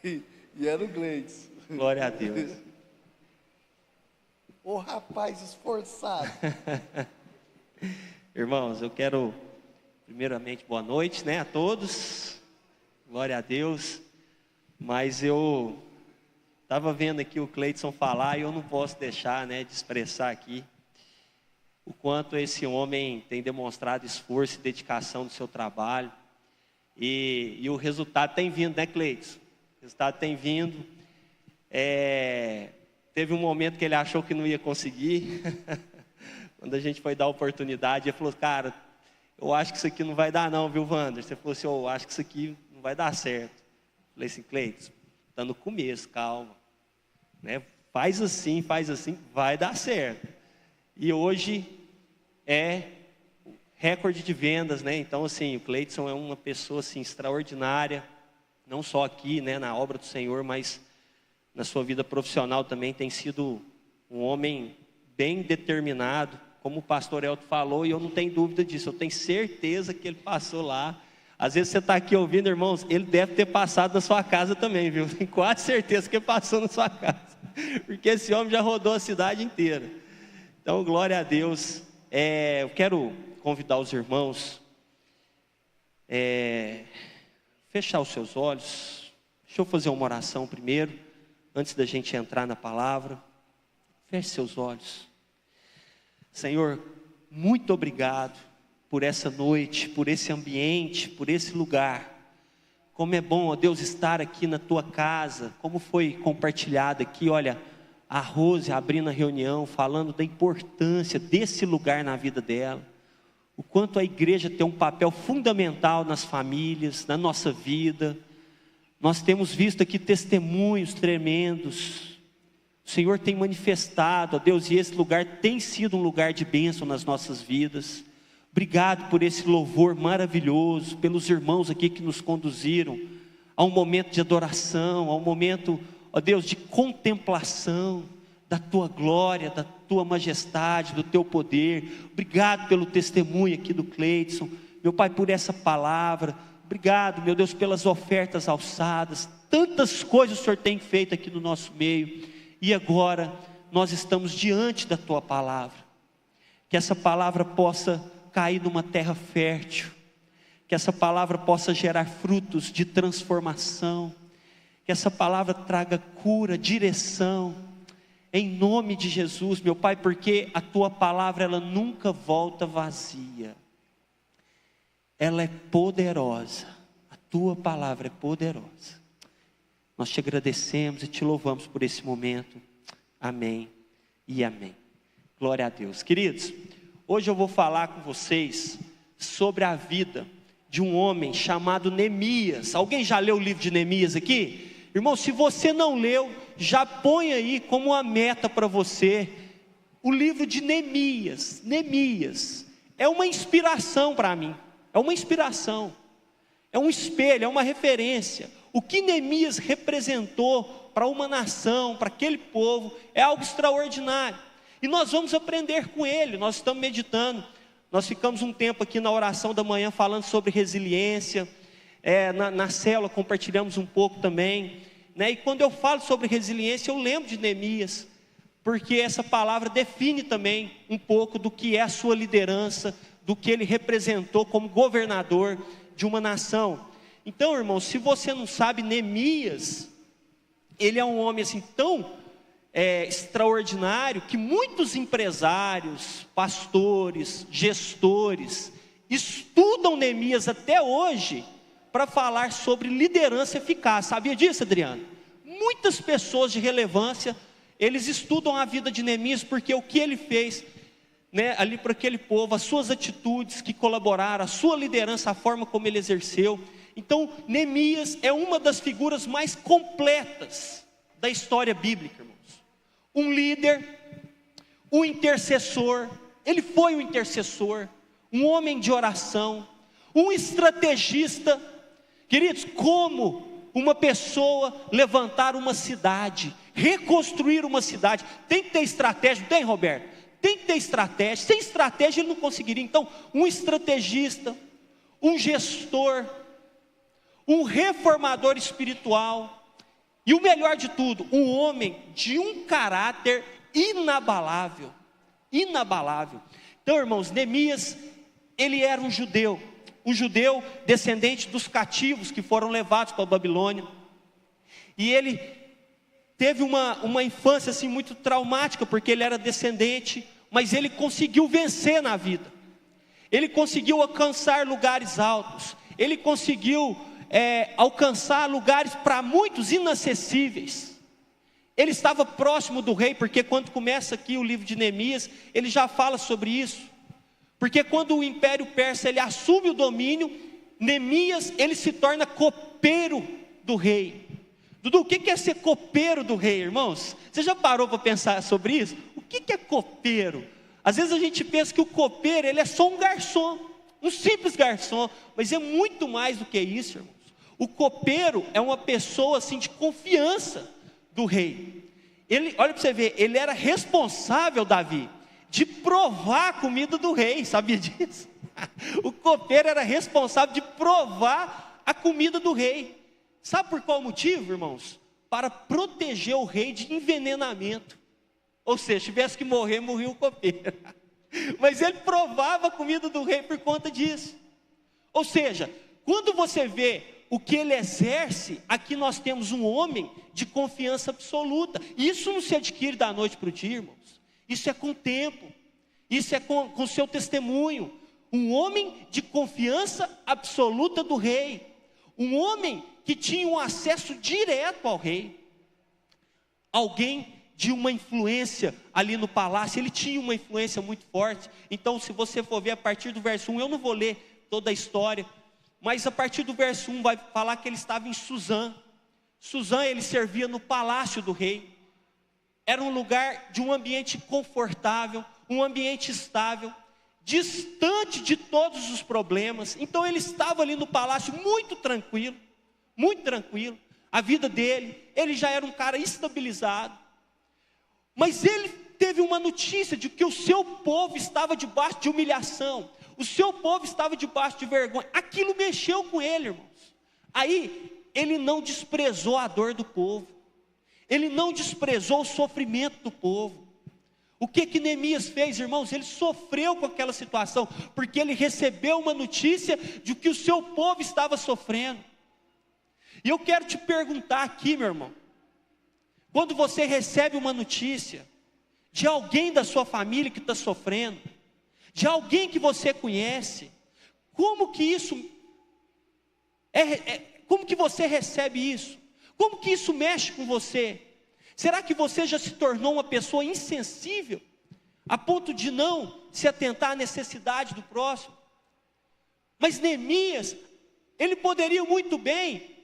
E era o Gleides. Glória a Deus. Ô rapaz esforçado. Irmãos, eu quero primeiramente boa noite, né, a todos. Glória a Deus. Mas eu estava vendo aqui o Cleiton falar e eu não posso deixar, né, de expressar aqui o quanto esse homem tem demonstrado esforço e dedicação no seu trabalho. E o resultado tem vindo, né, Cleiton? O resultado tem vindo. Teve um momento que ele achou que não ia conseguir. Quando a gente foi dar a oportunidade, ele falou, cara, eu acho que isso aqui não vai dar não, viu, Wander? Você falou assim, eu acho que isso aqui não vai dar certo. Eu falei assim, Cleiton, está no começo, calma. Né? Faz assim, vai dar certo. E hoje é recorde de vendas, né? Então, assim, o Cleiton é uma pessoa assim, extraordinária, não só aqui, né, na obra do Senhor, mas na sua vida profissional também tem sido um homem bem determinado, como o pastor Elton falou, e eu não tenho dúvida disso, eu tenho certeza que ele passou lá. Às vezes você está aqui ouvindo, irmãos, ele deve ter passado na sua casa também, viu? Tenho quase certeza que ele passou na sua casa, porque esse homem já rodou a cidade inteira. Então, glória a Deus. Eu quero convidar os irmãos fechar os seus olhos. Deixa eu fazer uma oração primeiro, antes da gente entrar na palavra. Feche seus olhos. Senhor, muito obrigado por essa noite, por esse ambiente, por esse lugar. Como é bom, ó Deus, estar aqui na tua casa, como foi compartilhado aqui, olha, a Rose abrindo a reunião, falando da importância desse lugar na vida dela, o quanto a igreja tem um papel fundamental nas famílias, na nossa vida. Nós temos visto aqui testemunhos tremendos, o Senhor tem manifestado, ó Deus, e esse lugar tem sido um lugar de bênção nas nossas vidas. Obrigado por esse louvor maravilhoso, pelos irmãos aqui que nos conduziram a um momento de adoração, a um momento, ó Deus, de contemplação da Tua glória, da Tua majestade, do Teu poder. Obrigado pelo testemunho aqui do Cleiton, meu Pai, por essa palavra. Obrigado, meu Deus, pelas ofertas alçadas. Tantas coisas o Senhor tem feito aqui no nosso meio. E agora nós estamos diante da Tua palavra. Que essa palavra possa cair numa terra fértil, que essa palavra possa gerar frutos de transformação, que essa palavra traga cura, direção, em nome de Jesus, meu Pai, porque a Tua palavra, ela nunca volta vazia, ela é poderosa, a Tua palavra é poderosa. Nós te agradecemos e te louvamos por esse momento, amém e amém. Glória a Deus. Queridos, hoje eu vou falar com vocês sobre a vida de um homem chamado Neemias. Alguém já leu o livro de Neemias aqui? Irmão, se você não leu, já põe aí como uma meta para você o livro de Neemias. Neemias é uma inspiração para mim, é uma inspiração, é um espelho, é uma referência. O que Neemias representou para uma nação, para aquele povo, é algo extraordinário. E nós vamos aprender com ele. Nós estamos meditando, nós ficamos um tempo aqui na oração da manhã falando sobre resiliência, na célula compartilhamos um pouco também, né? E quando eu falo sobre resiliência, eu lembro de Neemias, porque essa palavra define também um pouco do que é a sua liderança, do que ele representou como governador de uma nação. Então, irmão, se você não sabe, Neemias, ele é um homem assim tão extraordinário, que muitos empresários, pastores, gestores, estudam Neemias até hoje, para falar sobre liderança eficaz. Sabia disso, Adriano? Muitas pessoas de relevância, eles estudam a vida de Neemias, porque o que ele fez, né, ali para aquele povo, as suas atitudes que colaboraram, a sua liderança, a forma como ele exerceu. Então, Neemias é uma das figuras mais completas da história bíblica, irmãos. Um líder, um intercessor, ele foi um intercessor, um homem de oração, um estrategista. Queridos, como uma pessoa levantar uma cidade, reconstruir uma cidade, tem que ter estratégia, não tem, Roberto? Tem que ter estratégia, sem estratégia ele não conseguiria. Então, um estrategista, um gestor, um reformador espiritual, E o melhor de tudo, um homem de um caráter inabalável. Inabalável. Então, irmãos, Neemias, ele era um judeu descendente dos cativos que foram levados para a Babilônia. E ele teve uma infância assim muito traumática, porque ele era descendente, mas ele conseguiu vencer na vida. Ele conseguiu alcançar lugares altos. Ele conseguiu alcançar lugares para muitos inacessíveis. Ele estava próximo do rei, porque quando começa aqui o livro de Neemias, ele já fala sobre isso. Porque quando o Império Persa ele assume o domínio, Neemias ele se torna copeiro do rei. Dudu, o que é ser copeiro do rei, irmãos? Você já parou para pensar sobre isso? O que é copeiro? Às vezes a gente pensa que o copeiro ele é só um garçom, um simples garçom, mas é muito mais do que isso, irmãos. O copeiro é uma pessoa assim de confiança do rei. Ele, olha para você ver, ele era responsável, Davi, de provar a comida do rei, sabia disso? O copeiro era responsável de provar a comida do rei. Sabe por qual motivo, irmãos? Para proteger o rei de envenenamento. Ou seja, se tivesse que morrer, morria o copeiro. Mas ele provava a comida do rei por conta disso. Ou seja, quando você vê o que ele exerce, aqui nós temos um homem de confiança absoluta. Isso não se adquire da noite para o dia, irmãos. Isso é com o tempo. Isso é com o seu testemunho. Um homem de confiança absoluta do rei. Um homem que tinha um acesso direto ao rei. Alguém de uma influência ali no palácio. Ele tinha uma influência muito forte. Então, se você for ver a partir do verso 1, eu não vou ler toda a história, mas a partir do verso 1 vai falar que ele estava em Suzã. Suzã, ele servia no palácio do rei. Era um lugar de um ambiente confortável, um ambiente estável, distante de todos os problemas. Então ele estava ali no palácio muito tranquilo, muito tranquilo. A vida dele, ele já era um cara estabilizado. Mas ele teve uma notícia de que o seu povo estava debaixo de humilhação. O seu povo estava debaixo de vergonha. Aquilo mexeu com ele, irmãos. Aí, ele não desprezou a dor do povo. Ele não desprezou o sofrimento do povo. O que Neemias fez, irmãos? Ele sofreu com aquela situação, porque ele recebeu uma notícia de que o seu povo estava sofrendo. E eu quero te perguntar aqui, meu irmão, quando você recebe uma notícia de alguém da sua família que está sofrendo, de alguém que você conhece, como que isso como que você recebe isso? Como que isso mexe com você? Será que você já se tornou uma pessoa insensível, a ponto de não se atentar à necessidade do próximo? Mas Neemias, ele poderia muito bem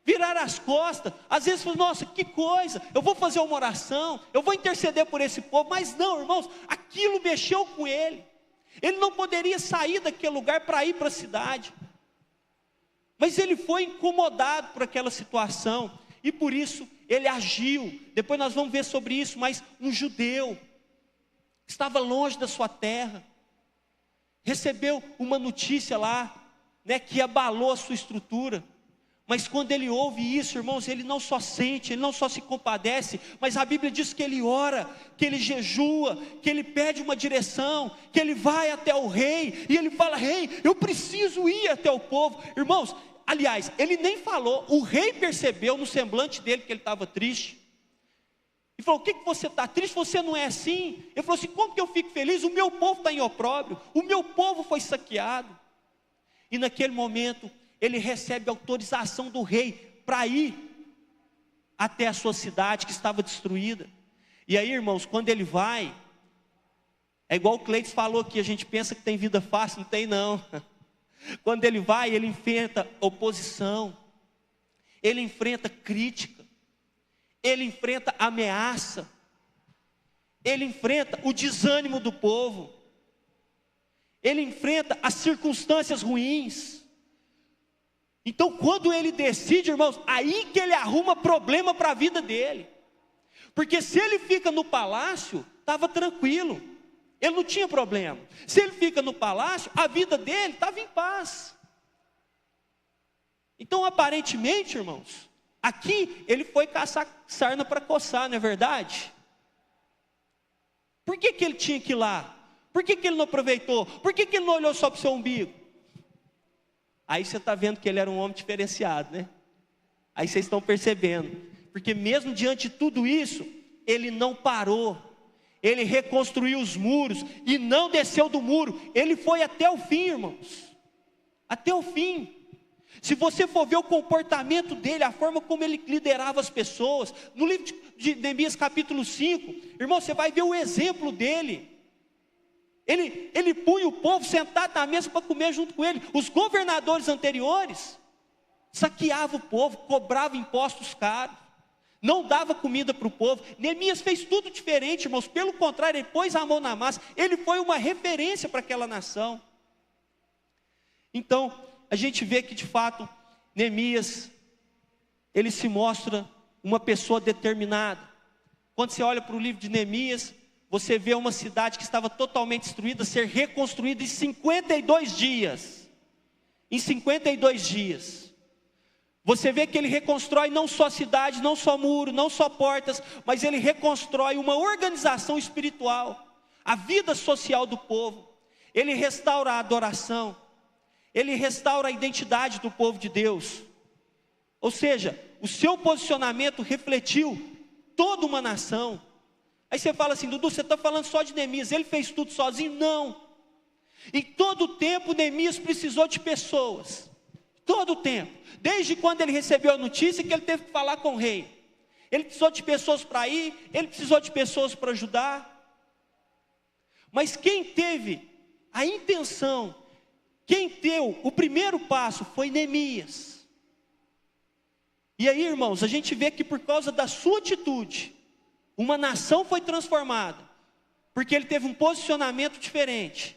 virar as costas, às vezes falar, nossa, que coisa, eu vou fazer uma oração, eu vou interceder por esse povo, mas não, irmãos, aquilo mexeu com ele. Ele não poderia sair daquele lugar para ir para a cidade, mas ele foi incomodado por aquela situação, e por isso ele agiu. Depois nós vamos ver sobre isso, mas um judeu, que estava longe da sua terra, recebeu uma notícia lá, que abalou a sua estrutura. Mas quando ele ouve isso, irmãos, ele não só sente, ele não só se compadece, mas a Bíblia diz que ele ora, que ele jejua, que ele pede uma direção, que ele vai até o rei, e ele fala, rei, eu preciso ir até o povo. Irmãos, aliás, ele nem falou, o rei percebeu no semblante dele que ele estava triste. E falou, o que você está triste? Você não é assim? Ele falou assim, como que eu fico feliz? O meu povo está em opróbrio, o meu povo foi saqueado. E naquele momento, ele recebe autorização do rei para ir até a sua cidade que estava destruída. E aí, irmãos, quando ele vai, é igual o Cleiton falou aqui, a gente pensa que tem vida fácil, não tem não. Quando ele vai, ele enfrenta oposição, ele enfrenta crítica, ele enfrenta ameaça, ele enfrenta o desânimo do povo, ele enfrenta as circunstâncias ruins. Então quando ele decide, irmãos, aí que ele arruma problema para a vida dele. Porque se ele fica no palácio, estava tranquilo, ele não tinha problema. Se ele fica no palácio, a vida dele estava em paz. Então aparentemente, irmãos, Aqui ele foi caçar sarna para coçar, não é verdade? Por que ele tinha que ir lá? Por que ele não aproveitou? Por que ele não olhou só para o seu umbigo? Aí você está vendo que ele era um homem diferenciado, né? Aí vocês estão percebendo. Porque mesmo diante de tudo isso, ele não parou. Ele reconstruiu os muros e não desceu do muro. Ele foi até o fim, irmãos. Até o fim. Se você for ver o comportamento dele, a forma como ele liderava as pessoas, no livro de Neemias capítulo 5, irmão, você vai ver o exemplo dele. Ele punha o povo sentado na mesa para comer junto com ele. Os governadores anteriores saqueavam o povo, cobravam impostos caros, não dava comida para o povo. Neemias fez tudo diferente, irmãos. Pelo contrário, ele pôs a mão na massa. Ele foi uma referência para aquela nação. Então, a gente vê que de fato, Neemias, ele se mostra uma pessoa determinada. Quando você olha para o livro de Neemias, você vê uma cidade que estava totalmente destruída, ser reconstruída em 52 dias. Em 52 dias. Você vê que ele reconstrói não só cidade, não só muro, não só portas, mas ele reconstrói uma organização espiritual, a vida social do povo. Ele restaura a adoração. Ele restaura a identidade do povo de Deus. Ou seja, o seu posicionamento refletiu toda uma nação. Aí você fala assim, Dudu, você está falando só de Neemias, ele fez tudo sozinho? Não. Em todo o tempo, Neemias precisou de pessoas. Todo o tempo. Desde quando ele recebeu a notícia que ele teve que falar com o rei. Ele precisou de pessoas para ir, ele precisou de pessoas para ajudar. Mas quem teve a intenção, quem deu o primeiro passo foi Neemias. E aí, irmãos, a gente vê que por causa da sua atitude, uma nação foi transformada, porque ele teve um posicionamento diferente.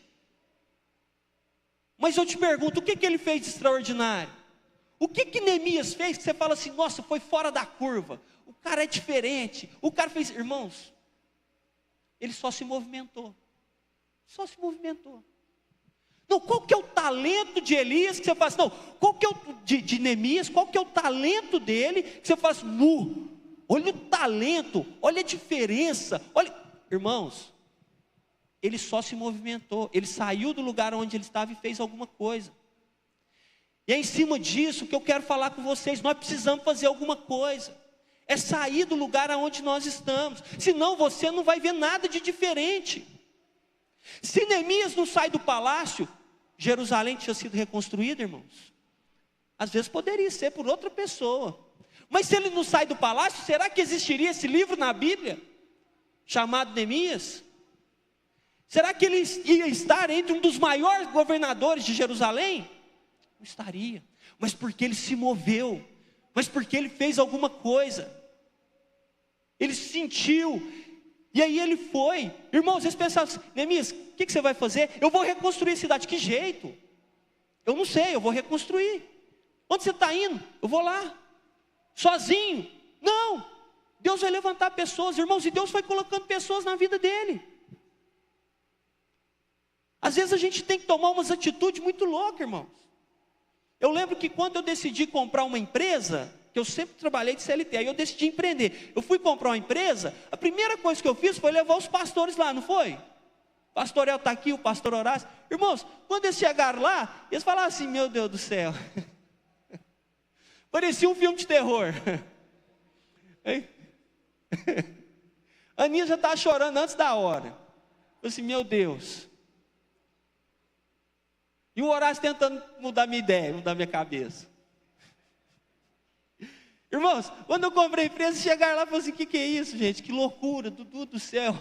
Mas eu te pergunto, o que ele fez de extraordinário? O que Neemias fez que você fala assim, nossa, foi fora da curva, o cara é diferente, o cara fez, irmãos, ele só se movimentou, Não, qual que é o talento de Elias que você faz? Não, qual que é o de Neemias? Qual que é o talento dele que você faz? Olha o talento, olha a diferença. Olha, irmãos, ele só se movimentou. Ele saiu do lugar onde ele estava e fez alguma coisa. E é em cima disso que eu quero falar com vocês. Nós precisamos fazer alguma coisa. É sair do lugar onde nós estamos. Senão você não vai ver nada de diferente. Se Neemias não sai do palácio, Jerusalém tinha sido reconstruída, irmãos. Às vezes poderia ser por outra pessoa. Mas se ele não sai do palácio, será que existiria esse livro na Bíblia? Chamado Neemias? Será que ele ia estar entre um dos maiores governadores de Jerusalém? Não estaria. Mas porque ele se moveu. Mas porque ele fez alguma coisa. Ele sentiu. E aí ele foi. Irmãos, vocês pensavam assim, Neemias, o que você vai fazer? Eu vou reconstruir a cidade. Que jeito? Eu não sei, eu vou reconstruir. Onde você está indo? Eu vou lá. Sozinho? Não. Deus vai levantar pessoas, irmãos, e Deus vai colocando pessoas na vida dele. Às vezes a gente tem que tomar umas atitudes muito loucas, irmãos. Eu lembro que quando eu decidi comprar uma empresa, que eu sempre trabalhei de CLT, aí eu decidi empreender. Eu fui comprar uma empresa, a primeira coisa que eu fiz foi levar os pastores lá, não foi? O pastor El está aqui, o pastor Horácio. Irmãos, quando eles chegaram lá, eles falaram assim, meu Deus do céu. Parecia um filme de terror. A Aninha já estava chorando antes da hora. Eu falei assim, meu Deus. E o Horácio tentando mudar minha ideia, mudar minha cabeça. Irmãos, quando eu comprei a empresa, chegaram lá e falaram assim, que é isso, gente? Que loucura, Dudu do céu.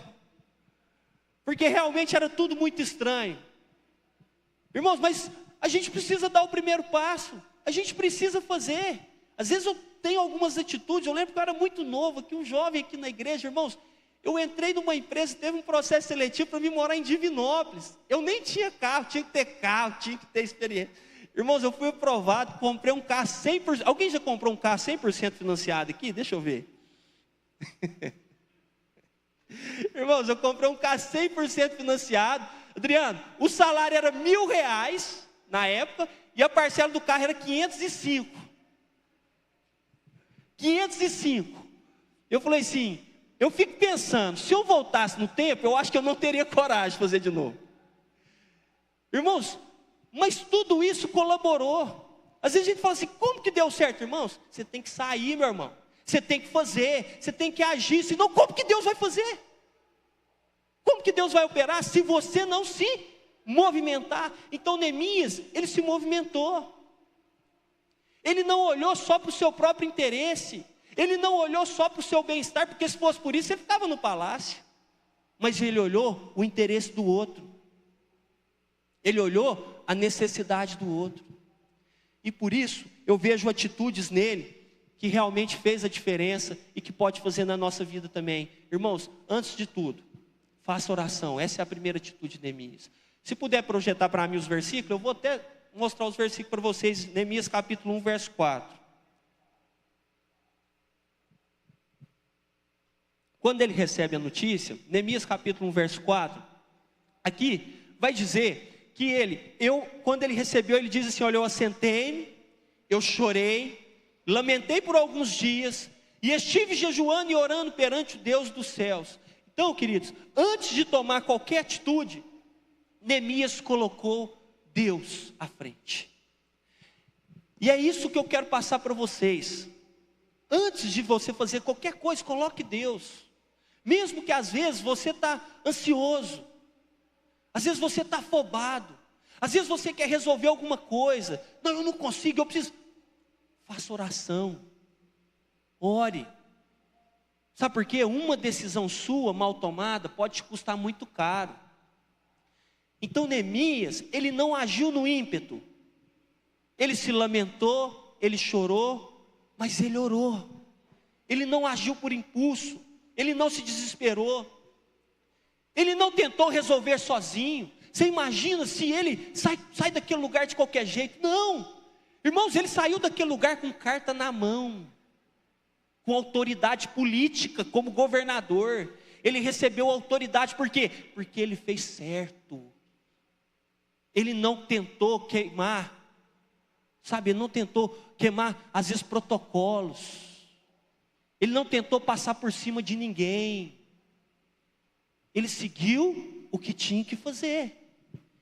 Porque realmente era tudo muito estranho. Irmãos, mas a gente precisa dar o primeiro passo. A gente precisa fazer. Às vezes eu tenho algumas atitudes. Eu lembro que eu era muito novo, aqui um jovem aqui na igreja, irmãos. Eu entrei numa empresa, teve um processo seletivo para mim morar em Divinópolis. Eu nem tinha carro, tinha que ter carro, tinha que ter experiência. Irmãos, eu fui aprovado, comprei um carro 100%. Alguém já comprou um carro 100% financiado aqui? Deixa eu ver. Irmãos, eu comprei um carro 100% financiado. Adriano, o salário era R$1.000 na época e a parcela do carro era 505. 505. Eu falei assim, eu fico pensando, se eu voltasse no tempo, eu acho que eu não teria coragem de fazer de novo. Irmãos, mas tudo isso colaborou. Às vezes a gente fala assim, como que deu certo, irmãos? Você tem que sair, meu irmão. Você tem que fazer, você tem que agir, senão como que Deus vai fazer? Como que Deus vai operar se você não se movimentar? Então Neemias, ele se movimentou. Ele não olhou só para o seu próprio interesse. Ele não olhou só para o seu bem-estar, porque se fosse por isso, ele ficava no palácio. Mas ele olhou o interesse do outro. Ele olhou a necessidade do outro. E por isso, eu vejo atitudes nele que realmente fez a diferença e que pode fazer na nossa vida também. Irmãos, antes de tudo, faça oração. Essa é a primeira atitude de Neemias. Se puder projetar para mim os versículos, eu vou até mostrar os versículos para vocês. Neemias capítulo 1, verso 4. Quando ele recebe a notícia, Neemias capítulo 1, verso 4, aqui vai dizer que quando ele recebeu, ele diz assim, olha, eu assentei-me, eu chorei, lamentei por alguns dias, e estive jejuando e orando perante o Deus dos céus. Então, queridos, antes de tomar qualquer atitude, Neemias colocou Deus à frente. E é isso que eu quero passar para vocês. Antes de você fazer qualquer coisa, coloque Deus. Mesmo que às vezes você está ansioso, às vezes você está afobado, às vezes você quer resolver alguma coisa. Não, eu não consigo, eu preciso. Faça oração, ore. Sabe por quê? Uma decisão sua mal tomada pode te custar muito caro. Então Neemias, ele não agiu no ímpeto. Ele se lamentou, ele chorou, mas ele orou. Ele não agiu por impulso. Ele não se desesperou. Ele não tentou resolver sozinho. Você imagina se ele sai daquele lugar de qualquer jeito? Não. Irmãos, ele saiu daquele lugar com carta na mão, com autoridade política, como governador. Ele recebeu autoridade, por quê? Porque ele fez certo. Ele não tentou queimar, sabe, ele não tentou queimar, às vezes, protocolos. Ele não tentou passar por cima de ninguém. Ele seguiu o que tinha que fazer,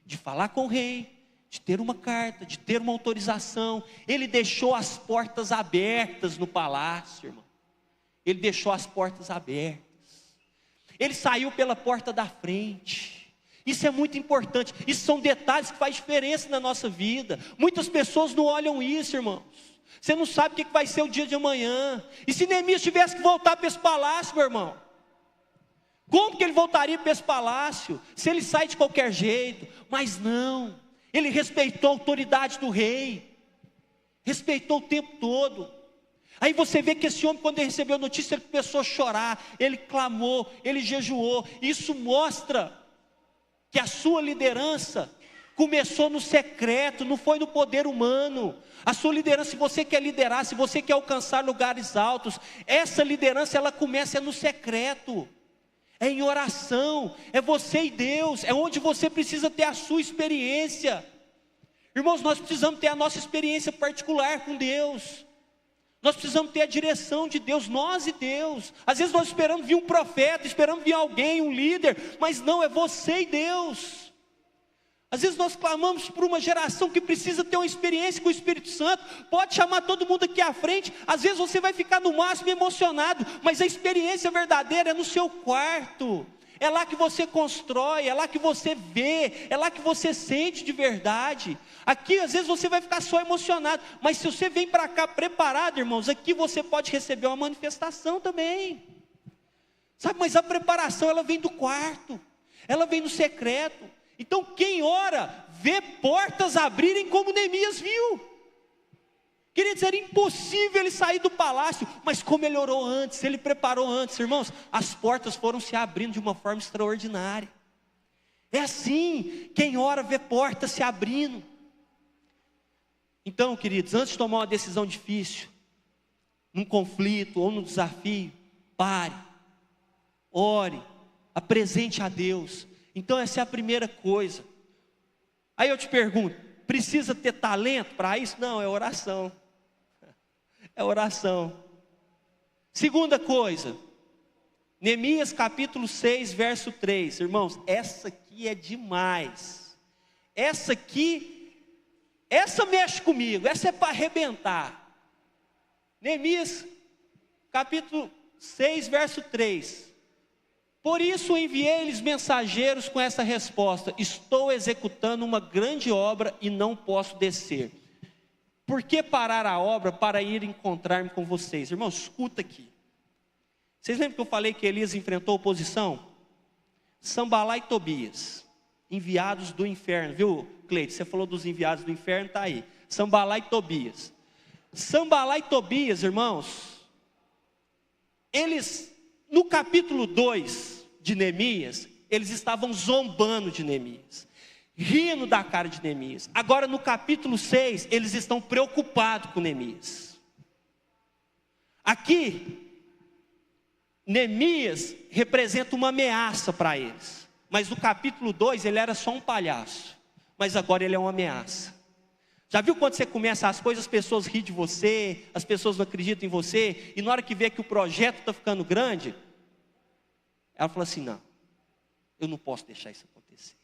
de falar com o rei, de ter uma carta, de ter uma autorização. Ele deixou as portas abertas no palácio, irmão. Ele deixou as portas abertas. Ele saiu pela porta da frente. Isso é muito importante. Isso são detalhes que fazem diferença na nossa vida. Muitas pessoas não olham isso, irmãos. Você não sabe o que vai ser o dia de amanhã. E se Neemias tivesse que voltar para esse palácio, meu irmão? Como que ele voltaria para esse palácio? Se ele sai de qualquer jeito? Mas não. Ele respeitou a autoridade do rei. Respeitou o tempo todo. Aí você vê que esse homem, quando ele recebeu a notícia, ele começou a chorar. Ele clamou, ele jejuou. Isso mostra que a sua liderança começou no secreto, não foi no poder humano. A sua liderança, se você quer liderar, se você quer alcançar lugares altos, essa liderança ela começa no secreto. É em oração, é você e Deus, é onde você precisa ter a sua experiência. Irmãos, nós precisamos ter a nossa experiência particular com Deus. Nós precisamos ter a direção de Deus, nós e Deus. Às vezes nós esperamos vir um profeta, esperamos vir alguém, um líder, mas não, é você e Deus. Às vezes nós clamamos por uma geração que precisa ter uma experiência com o Espírito Santo. Pode chamar todo mundo aqui à frente. Às vezes você vai ficar no máximo emocionado, mas a experiência verdadeira é no seu quarto. É lá que você constrói, é lá que você vê, é lá que você sente de verdade. Aqui às vezes você vai ficar só emocionado, mas se você vem para cá preparado, irmãos, aqui você pode receber uma manifestação também. Sabe, mas a preparação ela vem do quarto, ela vem no secreto. Então quem ora, vê portas abrirem como Neemias viu. Queridos, era impossível ele sair do palácio, mas como ele orou antes, ele preparou antes, irmãos, as portas foram se abrindo de uma forma extraordinária. É assim, quem ora vê portas se abrindo. Então, queridos, antes de tomar uma decisão difícil, num conflito ou num desafio, pare, ore, apresente a Deus. Então essa é a primeira coisa. Aí eu te pergunto, precisa ter talento para isso? Não, é oração. É oração. Segunda coisa, Neemias capítulo 6, verso 3. Irmãos, essa aqui é demais. Essa mexe comigo, essa é para arrebentar. Neemias capítulo 6, verso 3. Por isso enviei-lhes mensageiros com essa resposta: estou executando uma grande obra e não posso descer. Por que parar a obra para ir encontrar-me com vocês? Irmãos, escuta aqui. Vocês lembram que eu falei que Elias enfrentou oposição? Sambalá e Tobias, enviados do inferno, viu, Cleide? Você falou dos enviados do inferno, está aí. Sambalá e Tobias. Sambalá e Tobias, irmãos, eles, no capítulo 2 de Neemias, eles estavam zombando de Neemias, rindo da cara de Neemias. Agora no capítulo 6, eles estão preocupados com Neemias. Aqui, Neemias representa uma ameaça para eles. Mas no capítulo 2 ele era só um palhaço. Mas agora ele é uma ameaça. Já viu quando você começa as coisas, as pessoas riem de você, as pessoas não acreditam em você, e na hora que vê que o projeto está ficando grande, ela fala assim: não, eu não posso deixar isso acontecer.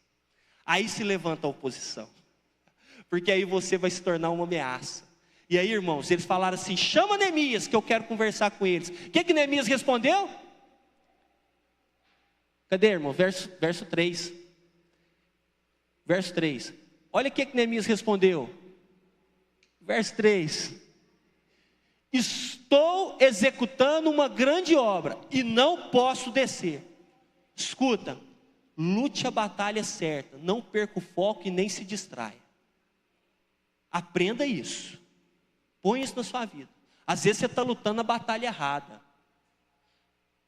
Aí se levanta a oposição, porque aí você vai se tornar uma ameaça. E aí, irmãos, eles falaram assim: chama Neemias, que eu quero conversar com eles. O que Neemias respondeu? Cadê, irmão? Verso 3. Verso 3. Olha o que Neemias respondeu. Verso 3. Estou executando uma grande obra e não posso descer. Escuta, lute a batalha certa, não perca o foco e nem se distraia. Aprenda isso. Põe isso na sua vida. Às vezes você está lutando a batalha errada.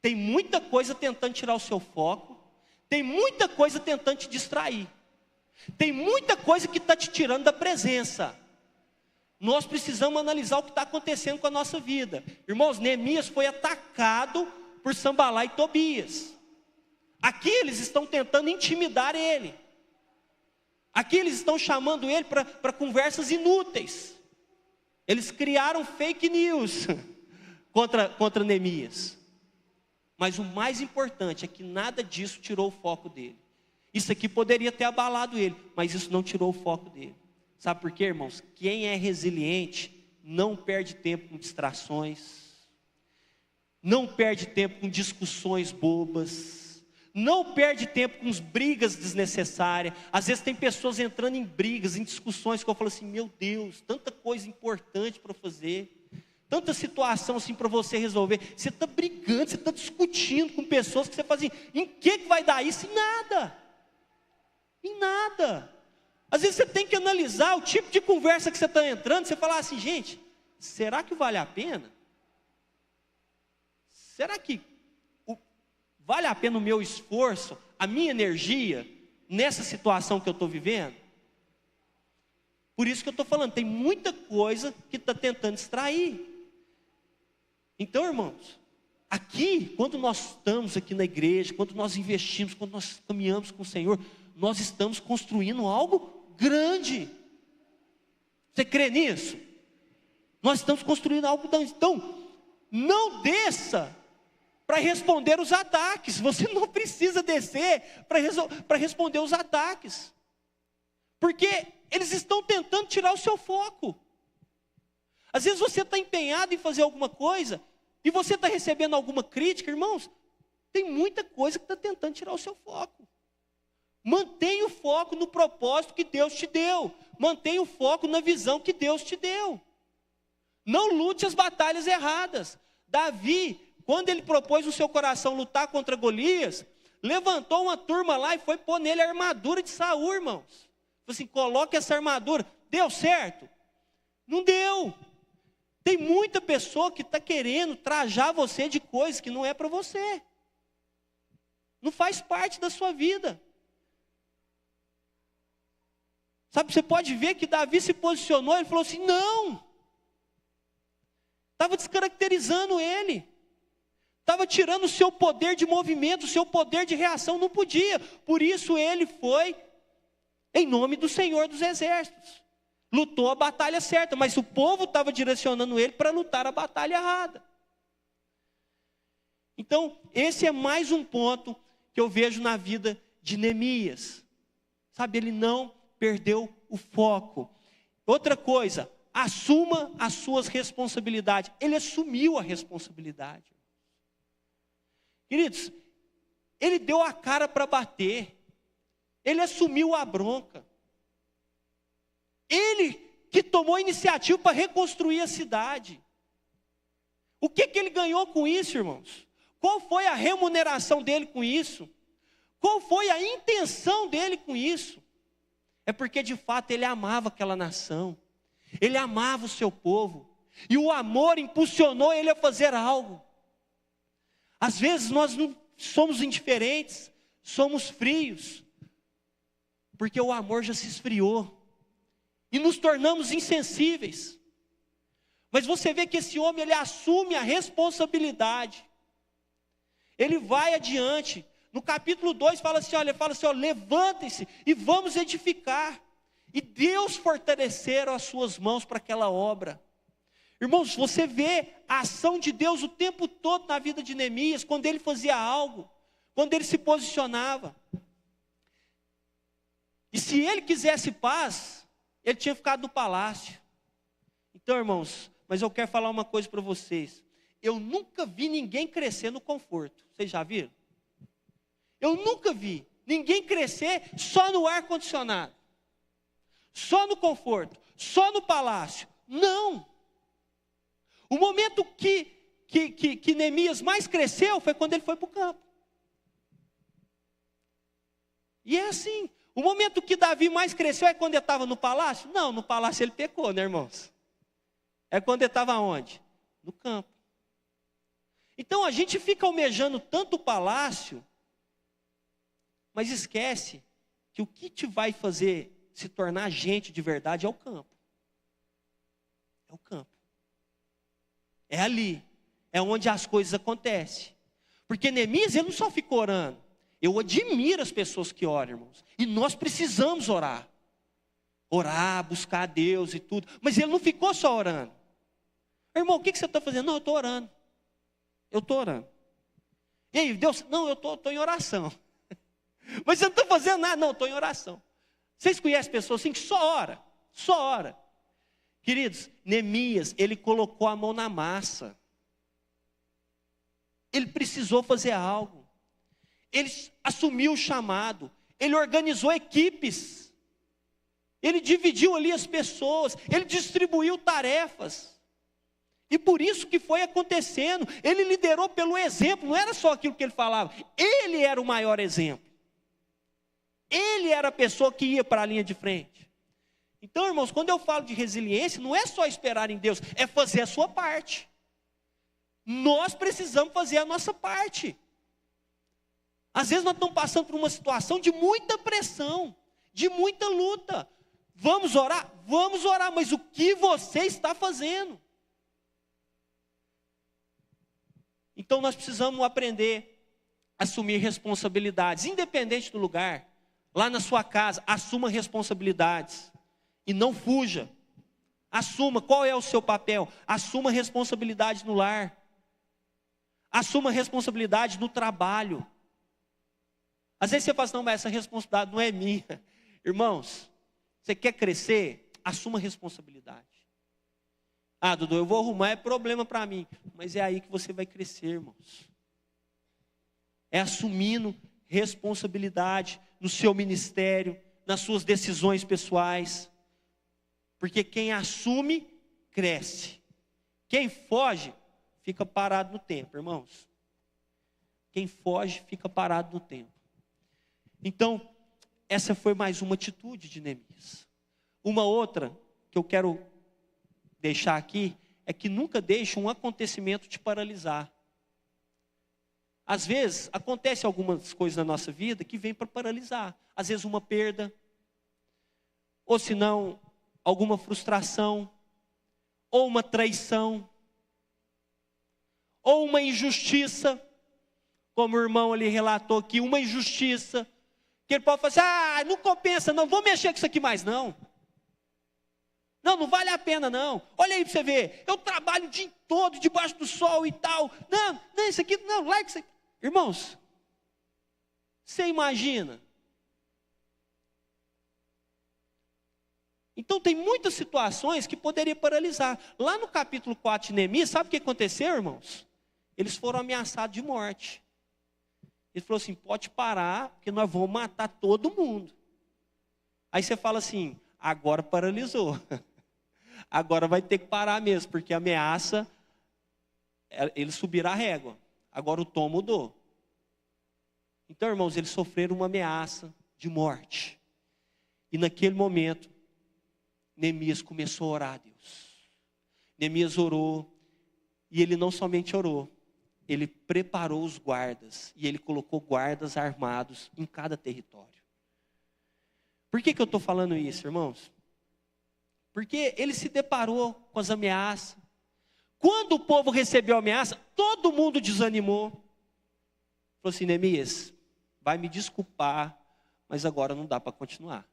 Tem muita coisa tentando tirar o seu foco. Tem muita coisa tentando te distrair. Tem muita coisa que está te tirando da presença. Nós precisamos analisar o que está acontecendo com a nossa vida. Irmãos, Neemias foi atacado por Sambalá e Tobias. Aqui eles estão tentando intimidar ele. Aqui eles estão chamando ele para conversas inúteis. Eles criaram fake news contra Neemias. Mas o mais importante é que nada disso tirou o foco dele. Isso aqui poderia ter abalado ele, mas isso não tirou o foco dele. Sabe por quê, irmãos? Quem é resiliente não perde tempo com distrações, não perde tempo com discussões bobas, não perde tempo com brigas desnecessárias. Às vezes tem pessoas entrando em brigas, em discussões, que eu falo assim: meu Deus, tanta coisa importante para fazer, tanta situação assim para você resolver. Você está brigando, você está discutindo com pessoas que você fala assim: em que vai dar isso? Em nada. Em nada. Às vezes você tem que analisar o tipo de conversa que você está entrando. Você fala assim: gente, será que vale a pena? Será que vale a pena o meu esforço, a minha energia, nessa situação que eu estou vivendo? Por isso que eu estou falando, tem muita coisa que está tentando distrair. Então, irmãos, aqui, quando nós estamos aqui na igreja, quando nós investimos, quando nós caminhamos com o Senhor, nós estamos construindo algo grande. Você crê nisso? Nós estamos construindo algo grande. Então, não desça para responder os ataques. Você não precisa descer para responder os ataques, porque eles estão tentando tirar o seu foco. Às vezes você está empenhado em fazer alguma coisa e você está recebendo alguma crítica. Irmãos, tem muita coisa que está tentando tirar o seu foco. Mantenha o foco no propósito que Deus te deu. Mantenha o foco na visão que Deus te deu. Não lute as batalhas erradas. Davi, quando ele propôs no seu coração lutar contra Golias, levantou uma turma lá e foi pôr nele a armadura de Saul, irmãos. Falou assim: coloque essa armadura. Deu certo? Não deu. Tem muita pessoa que está querendo trajar você de coisas que não é para você. Não faz parte da sua vida. Sabe, você pode ver que Davi se posicionou, ele falou assim: não. Estava descaracterizando ele. Estava tirando o seu poder de movimento, o seu poder de reação, não podia. Por isso ele foi em nome do Senhor dos Exércitos. Lutou a batalha certa, mas o povo estava direcionando ele para lutar a batalha errada. Então, esse é mais um ponto que eu vejo na vida de Neemias. Sabe, ele não perdeu o foco. Outra coisa, assuma as suas responsabilidades. Ele assumiu a responsabilidade. Queridos, ele deu a cara para bater. Ele assumiu a bronca. Ele que tomou a iniciativa para reconstruir a cidade. O que ele ganhou com isso, irmãos? Qual foi a remuneração dele com isso? Qual foi a intenção dele com isso? É porque de fato ele amava aquela nação. Ele amava o seu povo. E o amor impulsionou ele a fazer algo. Às vezes nós não somos indiferentes, somos frios. Porque o amor já se esfriou. E nos tornamos insensíveis. Mas você vê que esse homem, ele assume a responsabilidade. Ele vai adiante. No capítulo 2 fala assim, levantem-se e vamos edificar. E Deus fortaleceram as suas mãos para aquela obra. Irmãos, você vê a ação de Deus o tempo todo na vida de Neemias, quando ele fazia algo, quando ele se posicionava. E se ele quisesse paz, ele tinha ficado no palácio. Então, irmãos, mas eu quero falar uma coisa para vocês. Eu nunca vi ninguém crescer no conforto. Vocês já viram? Eu nunca vi ninguém crescer só no ar-condicionado. Só no conforto. Só no palácio. Não. O momento que Neemias mais cresceu foi quando ele foi para o campo. E é assim. O momento que Davi mais cresceu é quando ele estava no palácio? Não, no palácio ele pecou, né, irmãos? É quando ele estava onde? No campo. Então a gente fica almejando tanto o palácio, mas esquece que o que te vai fazer se tornar gente de verdade é o campo. É o campo. É ali. É onde as coisas acontecem. Porque Neemias, ele não só ficou orando. Eu admiro as pessoas que oram, irmãos. E nós precisamos orar. Orar, buscar a Deus e tudo. Mas ele não ficou só orando. Irmão, o que você está fazendo? Não, eu estou orando. Eu estou orando. E aí, Deus, não, eu estou em oração. Mas você não está fazendo nada? Não, eu estou em oração. Vocês conhecem pessoas assim que só ora? Só ora. Queridos, Neemias, ele colocou a mão na massa. Ele precisou fazer algo. Ele assumiu o chamado. Ele organizou equipes. Ele dividiu ali as pessoas. Ele distribuiu tarefas. E por isso que foi acontecendo. Ele liderou pelo exemplo. Não era só aquilo que ele falava. Ele era o maior exemplo. Ele era a pessoa que ia para a linha de frente. Então, irmãos, quando eu falo de resiliência, não é só esperar em Deus, é fazer a sua parte. Nós precisamos fazer a nossa parte. Às vezes nós estamos passando por uma situação de muita pressão, de muita luta. Vamos orar? Vamos orar, mas o que você está fazendo? Então nós precisamos aprender a assumir responsabilidades, independente do lugar. Lá na sua casa, assuma responsabilidades. E não fuja. Assuma qual é o seu papel. Assuma responsabilidade no lar. Assuma responsabilidade no trabalho. Às vezes você fala assim, não, mas essa responsabilidade não é minha. Irmãos, você quer crescer? Assuma responsabilidade. Ah, Dudu, eu vou arrumar, é problema para mim. Mas é aí que você vai crescer, irmãos. É assumindo responsabilidade no seu ministério, nas suas decisões pessoais. Porque quem assume, cresce. Quem foge, fica parado no tempo, irmãos. Quem foge, fica parado no tempo. Então, essa foi mais uma atitude de Neemias. Uma outra que eu quero deixar aqui é que nunca deixe um acontecimento te paralisar. Às vezes, acontece algumas coisas na nossa vida que vêm para paralisar. Às vezes uma perda, ou se não, alguma frustração, ou uma traição, ou uma injustiça, como o irmão ali relatou aqui, uma injustiça, que ele pode falar assim, não compensa não, vou mexer com isso aqui mais não. Não, não vale a pena não. Olha aí para você ver, eu trabalho o dia todo debaixo do sol e tal. Não, isso aqui, não, larga isso aqui. Irmãos, você imagina? Então tem muitas situações que poderia paralisar. Lá no capítulo 4 de Neemias, sabe o que aconteceu, irmãos? Eles foram ameaçados de morte. Ele falou assim, pode parar, porque nós vamos matar todo mundo. Aí você fala assim, agora paralisou. Agora vai ter que parar mesmo, porque a ameaça, eles subiram a régua. Agora o tom mudou. Então, irmãos, eles sofreram uma ameaça de morte. E naquele momento, Neemias começou a orar a Deus. Neemias orou, e ele não somente orou, ele preparou os guardas, e ele colocou guardas armados em cada território. Por que eu estou falando isso, irmãos? Porque ele se deparou com as ameaças. Quando o povo recebeu a ameaça, todo mundo desanimou. Falou assim, Neemias, vai me desculpar, mas agora não dá para continuar.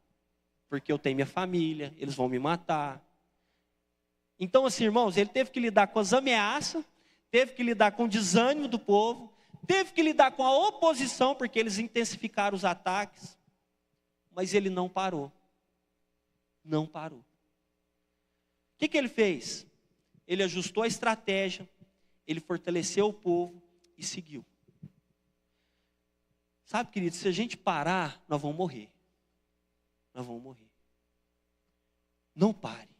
Porque eu tenho minha família, eles vão me matar. Então assim, irmãos, ele teve que lidar com as ameaças, teve que lidar com o desânimo do povo, teve que lidar com a oposição, porque eles intensificaram os ataques. Mas ele não parou. Não parou. O que ele fez? Ele ajustou a estratégia, ele fortaleceu o povo e seguiu. Sabe, querido, se a gente parar, nós vamos morrer. Nós vamos morrer. Não pare.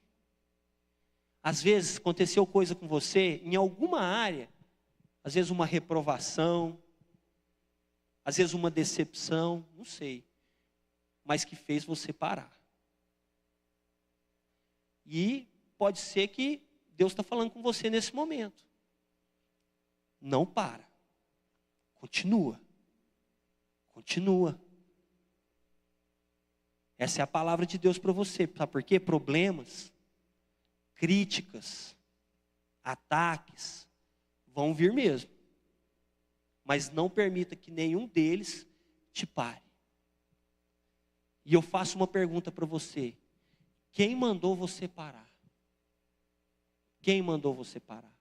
Às vezes aconteceu coisa com você em alguma área, às vezes uma reprovação, às vezes uma decepção, não sei, mas que fez você parar. E pode ser que Deus está falando com você nesse momento. Não para. Continua. Continua. Essa é a palavra de Deus para você. Sabe por quê? Problemas, críticas, ataques vão vir mesmo. Mas não permita que nenhum deles te pare. E eu faço uma pergunta para você. Quem mandou você parar? Quem mandou você parar?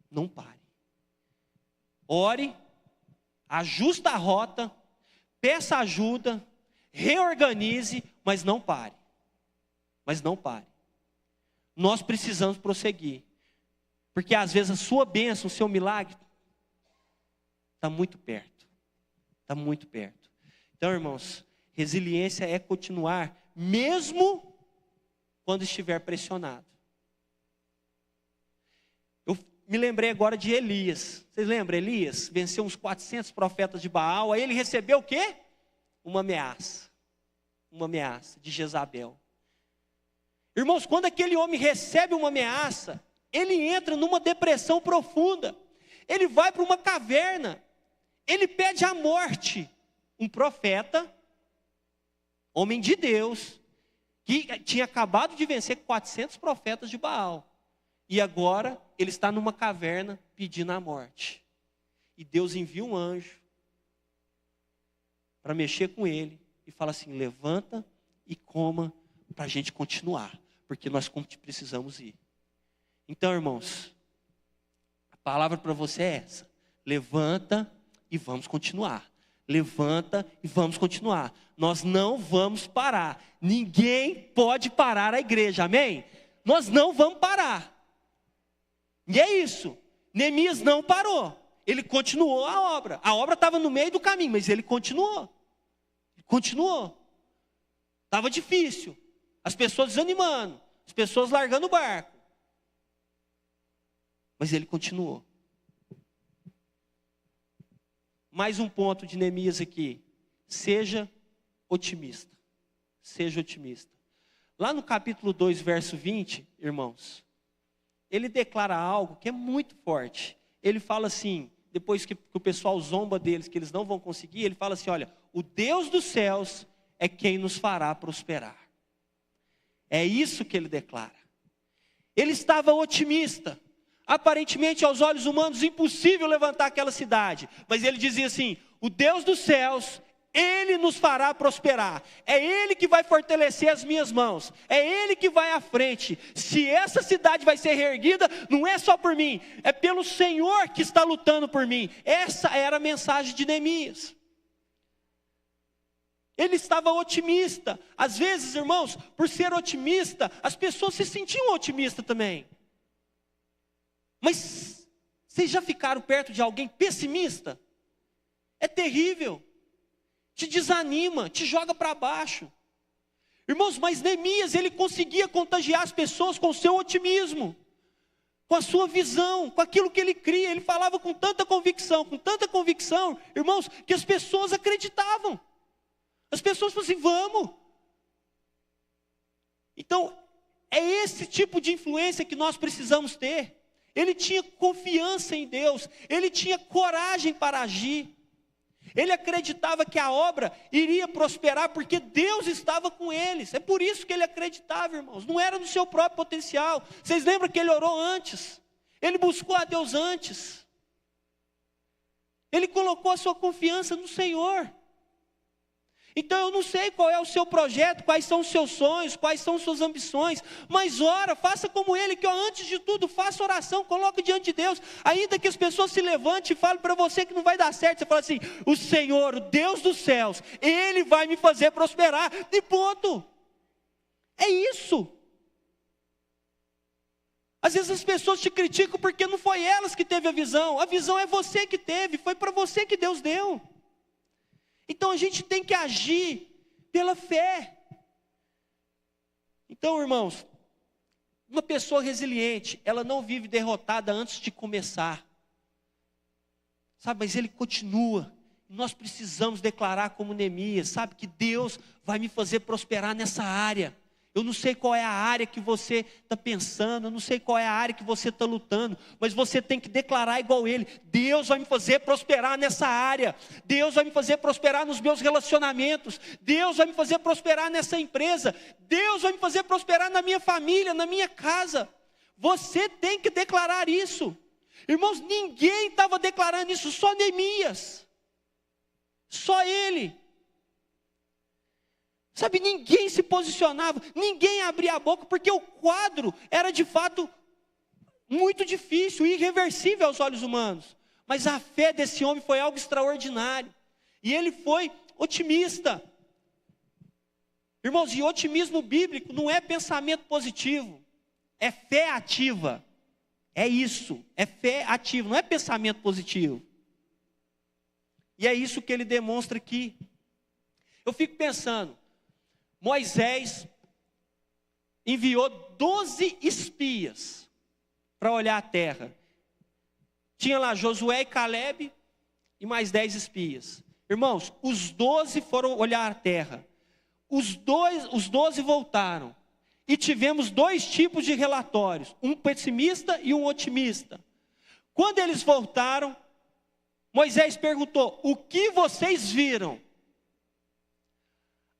Não pare. Ore, ajusta a rota, peça ajuda, reorganize, mas não pare. Mas não pare. Nós precisamos prosseguir. Porque às vezes a sua bênção, o seu milagre, está muito perto. Está muito perto. Então, irmãos, resiliência é continuar, mesmo quando estiver pressionado. Eu me lembrei agora de Elias. Vocês lembram? Elias venceu uns 400 profetas de Baal. Aí ele recebeu o quê? Uma ameaça. Uma ameaça de Jezabel. Irmãos, quando aquele homem recebe uma ameaça, ele entra numa depressão profunda. Ele vai para uma caverna. Ele pede a morte. Um profeta, homem de Deus, que tinha acabado de vencer 400 profetas de Baal. E agora ele está numa caverna pedindo a morte. E Deus envia um anjo para mexer com ele e fala assim, levanta e coma para a gente continuar, porque nós precisamos ir. Então, irmãos, a palavra para você é essa, levanta e vamos continuar. Levanta e vamos continuar. Nós não vamos parar. Ninguém pode parar a igreja, amém? Nós não vamos parar. E é isso. Neemias não parou. Ele continuou a obra. A obra estava no meio do caminho, mas ele continuou. Continuou. Estava difícil. As pessoas desanimando. As pessoas largando o barco. Mas ele continuou. Mais um ponto de Neemias aqui. Seja otimista. Seja otimista. Lá no capítulo 2, verso 20, irmãos, ele declara algo que é muito forte. Ele fala assim, depois que o pessoal zomba deles, que eles não vão conseguir, ele fala assim, olha, o Deus dos céus é quem nos fará prosperar. É isso que ele declara. Ele estava otimista. Aparentemente, aos olhos humanos, impossível levantar aquela cidade. Mas ele dizia assim, o Deus dos céus Ele nos fará prosperar. É Ele que vai fortalecer as minhas mãos. É Ele que vai à frente. Se essa cidade vai ser reerguida, não é só por mim, é pelo Senhor que está lutando por mim. Essa era a mensagem de Neemias. Ele estava otimista. Às vezes, irmãos, por ser otimista, as pessoas se sentiam otimistas também. Mas vocês já ficaram perto de alguém pessimista? É terrível. Te desanima, te joga para baixo. Irmãos, mas Neemias, ele conseguia contagiar as pessoas com o seu otimismo, com a sua visão, com aquilo que ele cria. Ele falava com tanta convicção, irmãos, que as pessoas acreditavam. As pessoas falavam assim, vamos. Então, é esse tipo de influência que nós precisamos ter. Ele tinha confiança em Deus, ele tinha coragem para agir. Ele acreditava que a obra iria prosperar porque Deus estava com eles. É por isso que ele acreditava, irmãos. Não era no seu próprio potencial. Vocês lembram que ele orou antes? Ele buscou a Deus antes. Ele colocou a sua confiança no Senhor. Então eu não sei qual é o seu projeto, quais são os seus sonhos, quais são suas ambições, mas ora, faça como ele, que antes de tudo, faça oração, coloque diante de Deus, ainda que as pessoas se levantem e falem para você que não vai dar certo, você fala assim, o Senhor, o Deus dos céus, Ele vai me fazer prosperar, e ponto. É isso. Às vezes as pessoas te criticam porque não foi elas que teve a visão é você que teve, foi para você que Deus deu. Então a gente tem que agir pela fé. Então, irmãos, uma pessoa resiliente, ela não vive derrotada antes de começar. Sabe, mas ele continua. Nós precisamos declarar como Neemias, sabe, que Deus vai me fazer prosperar nessa área. Eu não sei qual é a área que você está pensando, eu não sei qual é a área que você está lutando, mas você tem que declarar igual ele, Deus vai me fazer prosperar nessa área, Deus vai me fazer prosperar nos meus relacionamentos, Deus vai me fazer prosperar nessa empresa, Deus vai me fazer prosperar na minha família, na minha casa. Você tem que declarar isso. Irmãos, ninguém estava declarando isso, só Neemias, só ele. Sabe, ninguém se posicionava, ninguém abria a boca, porque o quadro era de fato muito difícil, irreversível aos olhos humanos. Mas a fé desse homem foi algo extraordinário. E ele foi otimista. Irmãos, e otimismo bíblico não é pensamento positivo, é fé ativa. É isso, é fé ativa, não é pensamento positivo. E é isso que ele demonstra aqui. Eu fico pensando, Moisés enviou 12 espias para olhar a terra. Tinha lá Josué e Caleb e mais 10 espias. Irmãos, os 12 foram olhar a terra. Os 12 voltaram. E tivemos dois tipos de relatórios, um pessimista e um otimista. Quando eles voltaram, Moisés perguntou, o que vocês viram?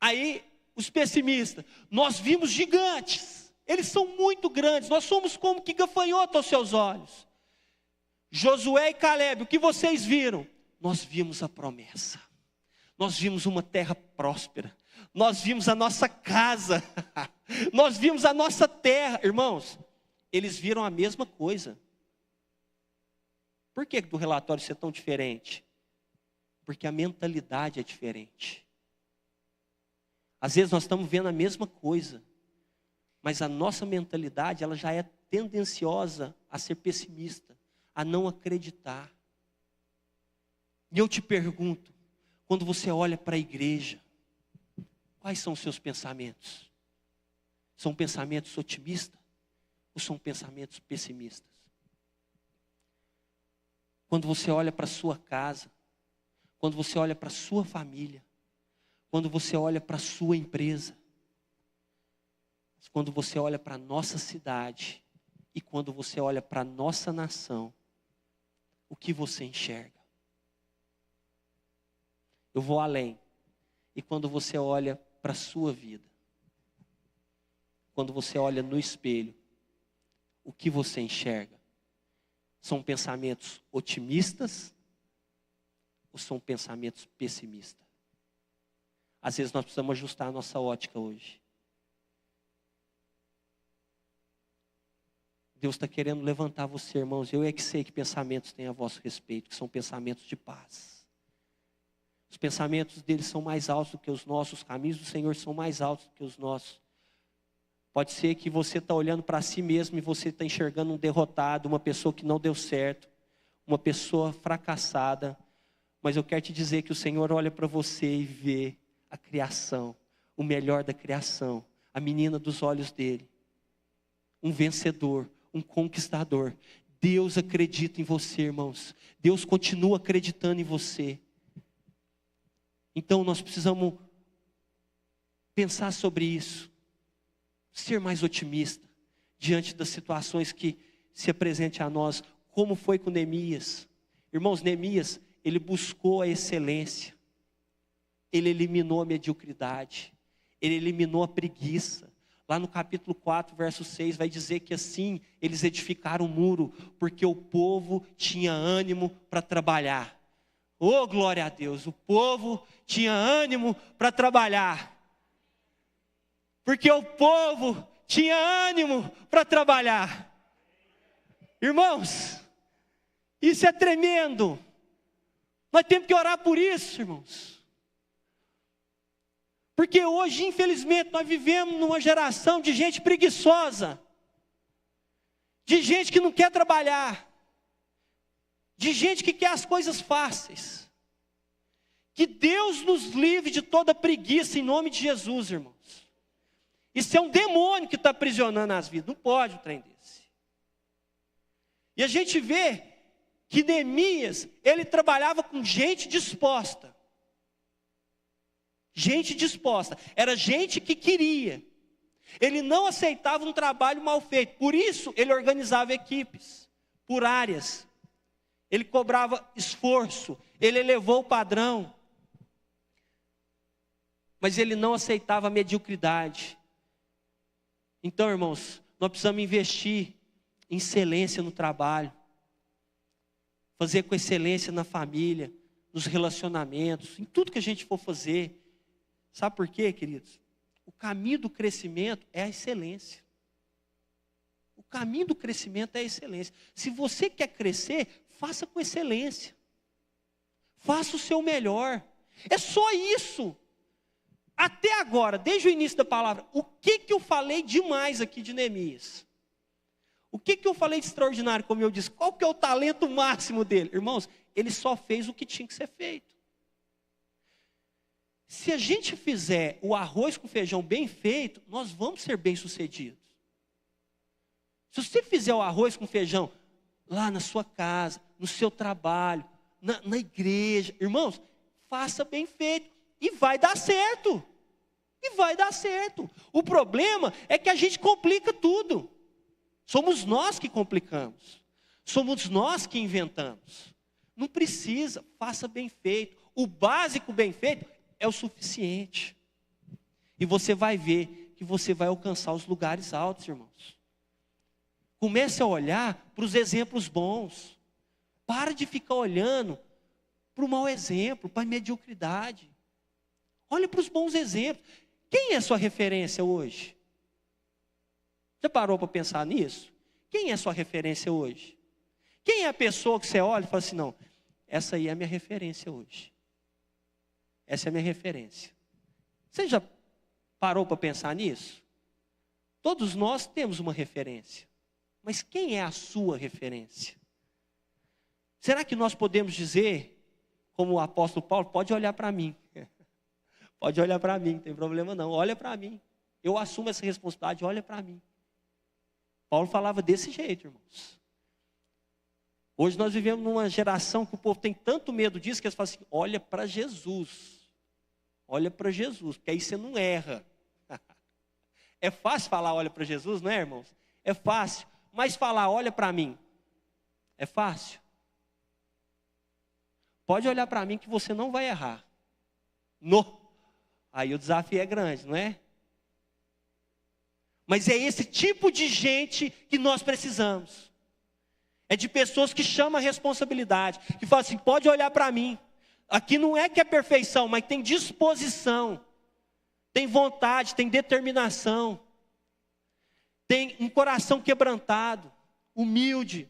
Aí, os pessimistas, nós vimos gigantes, eles são muito grandes, nós somos como que gafanhoto aos seus olhos. Josué e Caleb, o que vocês viram? Nós vimos a promessa, nós vimos uma terra próspera, nós vimos a nossa casa, nós vimos a nossa terra. Irmãos, eles viram a mesma coisa. Por que do relatório ser tão diferente? Porque a mentalidade é diferente. Às vezes nós estamos vendo a mesma coisa, mas a nossa mentalidade, ela já é tendenciosa a ser pessimista, a não acreditar. E eu te pergunto, quando você olha para a igreja, quais são os seus pensamentos? São pensamentos otimistas ou são pensamentos pessimistas? Quando você olha para a sua casa, quando você olha para a sua família, quando você olha para a sua empresa, quando você olha para a nossa cidade e quando você olha para a nossa nação, o que você enxerga? Eu vou além. E quando você olha para a sua vida, quando você olha no espelho, o que você enxerga? São pensamentos otimistas ou são pensamentos pessimistas? Às vezes nós precisamos ajustar a nossa ótica hoje. Deus está querendo levantar você, irmãos. Eu é que sei que pensamentos têm a vosso respeito, que são pensamentos de paz. Os pensamentos deles são mais altos do que os nossos, os caminhos do Senhor são mais altos do que os nossos. Pode ser que você está olhando para si mesmo e você está enxergando um derrotado, uma pessoa que não deu certo, uma pessoa fracassada. Mas eu quero te dizer que o Senhor olha para você e vê a criação, o melhor da criação, a menina dos olhos dele. Um vencedor, um conquistador. Deus acredita em você, irmãos. Deus continua acreditando em você. Então nós precisamos pensar sobre isso. Ser mais otimista diante das situações que se apresentem a nós, como foi com Neemias. Irmãos, Neemias, ele buscou a excelência. Ele eliminou a mediocridade. Ele eliminou a preguiça. Lá no capítulo 4, verso 6, vai dizer que assim eles edificaram um muro, porque o povo tinha ânimo para trabalhar. Oh, glória a Deus, o povo tinha ânimo para trabalhar. Porque o povo tinha ânimo para trabalhar. Irmãos, isso é tremendo. Nós temos que orar por isso, irmãos. Porque hoje, infelizmente, nós vivemos numa geração de gente preguiçosa. De gente que não quer trabalhar. De gente que quer as coisas fáceis. Que Deus nos livre de toda preguiça em nome de Jesus, irmãos. Isso é um demônio que está aprisionando as vidas. Não pode um trem desse. E a gente vê que Neemias, ele trabalhava com gente disposta. Gente disposta. Era gente que queria. Ele não aceitava um trabalho mal feito. Por isso, ele organizava equipes, por áreas. Ele cobrava esforço. Ele elevou o padrão. Mas ele não aceitava a mediocridade. Então, irmãos, nós precisamos investir em excelência no trabalho. Fazer com excelência na família, nos relacionamentos, em tudo que a gente for fazer. Sabe por quê, queridos? O caminho do crescimento é a excelência. O caminho do crescimento é a excelência. Se você quer crescer, faça com excelência. Faça o seu melhor. É só isso. Até agora, desde o início da palavra, o que eu falei demais aqui de Neemias? O que eu falei de extraordinário, como eu disse? Qual que é o talento máximo dele? Irmãos, ele só fez o que tinha que ser feito. Se a gente fizer o arroz com feijão bem feito, nós vamos ser bem-sucedidos. Se você fizer o arroz com feijão lá na sua casa, no seu trabalho, na igreja, irmãos, faça bem feito e vai dar certo. E vai dar certo. O problema é que a gente complica tudo. Somos nós que complicamos. Somos nós que inventamos. Não precisa, faça bem feito. O básico bem feito é o suficiente. E você vai ver que você vai alcançar os lugares altos, irmãos. Comece a olhar para os exemplos bons. Para de ficar olhando para o mau exemplo, para a mediocridade. Olhe para os bons exemplos. Quem é a sua referência hoje? Já parou para pensar nisso? Quem é a sua referência hoje? Quem é a pessoa que você olha e fala assim, não, essa aí é a minha referência hoje. Essa é a minha referência. Você já parou para pensar nisso? Todos nós temos uma referência. Mas quem é a sua referência? Será que nós podemos dizer, como o apóstolo Paulo, pode olhar para mim. Pode olhar para mim, não tem problema não. Olha para mim. Eu assumo essa responsabilidade, olha para mim. Paulo falava desse jeito, irmãos. Hoje nós vivemos numa geração que o povo tem tanto medo disso, que eles falam assim, olha para Jesus. Olha para Jesus, porque aí você não erra. É fácil falar olha para Jesus, não é, irmãos? É fácil. Mas falar olha para mim, é fácil? Pode olhar para mim que você não vai errar. Aí o desafio é grande, não é? Mas é esse tipo de gente que nós precisamos. É de pessoas que chamam a responsabilidade, que falam assim, pode olhar para mim. Aqui não é que é perfeição, mas tem disposição tem vontade, tem determinação, tem um coração quebrantado, humilde.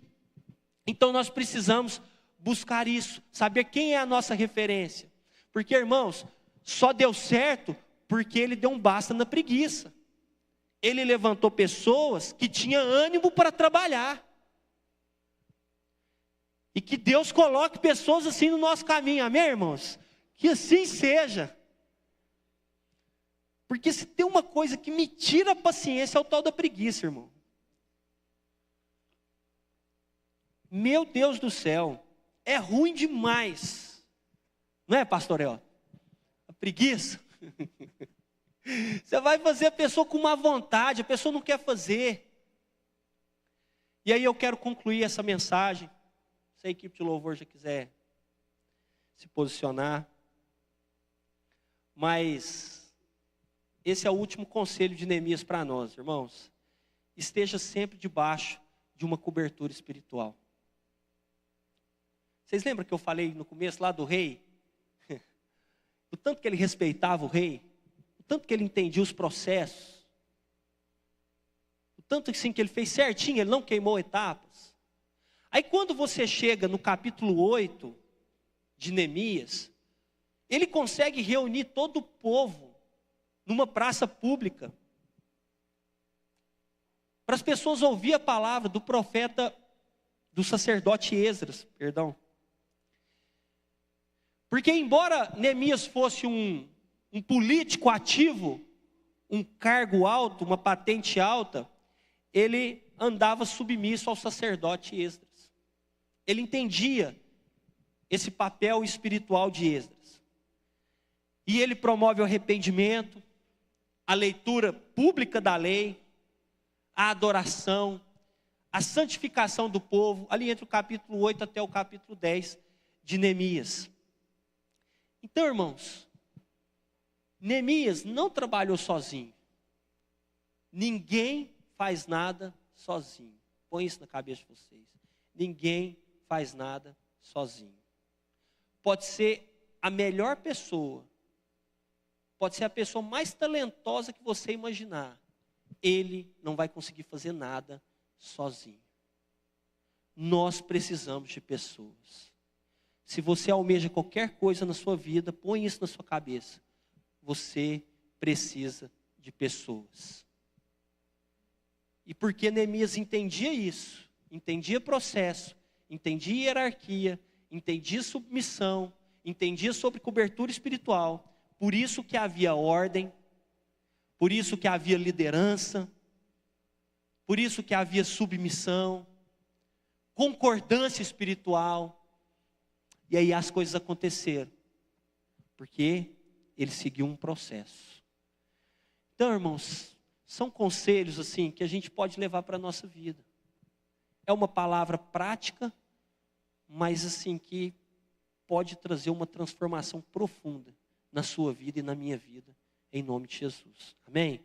Então nós precisamos buscar isso, saber quem é a nossa referência. Porque, irmãos, só deu certo porque ele deu um basta na preguiça. Ele levantou pessoas que tinham ânimo para trabalhar. E que Deus coloque pessoas assim no nosso caminho, amém, irmãos? Que assim seja. Porque se tem uma coisa que me tira a paciência, é o tal da preguiça, irmão. Meu Deus do céu, é ruim demais. Não é, pastor El? A preguiça. Você vai fazer a pessoa com má vontade, a pessoa não quer fazer. E aí eu quero concluir essa mensagem. Se a equipe de louvor já quiser se posicionar. Mas esse é o último conselho de Neemias para nós, irmãos. Esteja sempre debaixo de uma cobertura espiritual. Vocês lembram que eu falei no começo lá do rei? O tanto que ele respeitava o rei, o tanto que ele entendia os processos, o tanto assim, que ele fez certinho, ele não queimou etapas. Aí quando você chega no capítulo 8 de Neemias, ele consegue reunir todo o povo numa praça pública, para as pessoas ouvir a palavra do profeta, do sacerdote Esdras, perdão. Porque embora Neemias fosse um político ativo, um cargo alto, uma patente alta, ele andava submisso ao sacerdote Esdras. Ele entendia esse papel espiritual de Esdras. E ele promove o arrependimento, a leitura pública da lei, a adoração, a santificação do povo, ali entre o capítulo 8 até o capítulo 10 de Neemias. Então, irmãos, Neemias não trabalhou sozinho. Ninguém faz nada sozinho. Põe isso na cabeça de vocês. Ninguém faz nada sozinho. Pode ser a melhor pessoa, pode ser a pessoa mais talentosa que você imaginar. Ele não vai conseguir fazer nada sozinho. Nós precisamos de pessoas. Se você almeja qualquer coisa na sua vida, põe isso na sua cabeça. Você precisa de pessoas. E porque Neemias entendia isso, entendia processo, entendia hierarquia, entendia submissão, entendia sobre cobertura espiritual, por isso que havia ordem, por isso que havia liderança, por isso que havia submissão, concordância espiritual. E aí as coisas aconteceram, porque ele seguiu um processo. Então, irmãos, são conselhos assim que a gente pode levar para a nossa vida. É uma palavra prática, mas assim que pode trazer uma transformação profunda na sua vida e na minha vida, em nome de Jesus. Amém?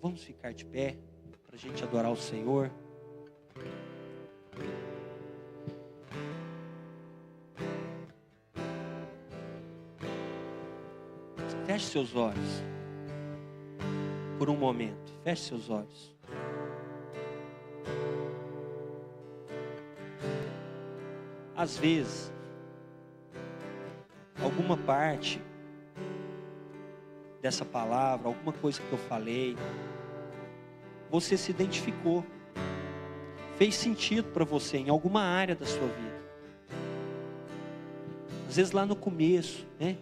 Vamos ficar de pé para a gente adorar o Senhor. Feche seus olhos por um momento. Feche seus olhos. Às vezes, alguma parte dessa palavra, alguma coisa que eu falei, você se identificou, fez sentido para você em alguma área da sua vida. Às vezes lá no começo, né?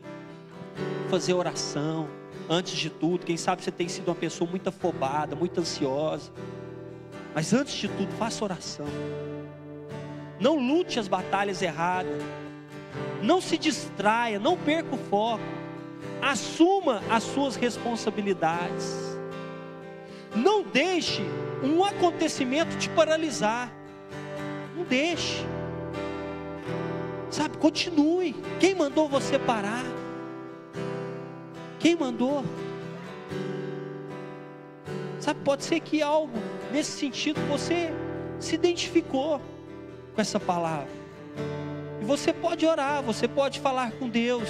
Fazer oração, antes de tudo. Quem sabe você tem sido uma pessoa muito afobada, muito ansiosa. Mas antes de tudo, faça oração. Não lute as batalhas erradas. Não se distraia, não perca o foco. Assuma as suas responsabilidades. Não deixe um acontecimento te paralisar. Não deixe. Sabe, continue. Quem mandou você parar? Quem mandou? Sabe, pode ser que algo nesse sentido você se identificou com essa palavra. E você pode orar, você pode falar com Deus.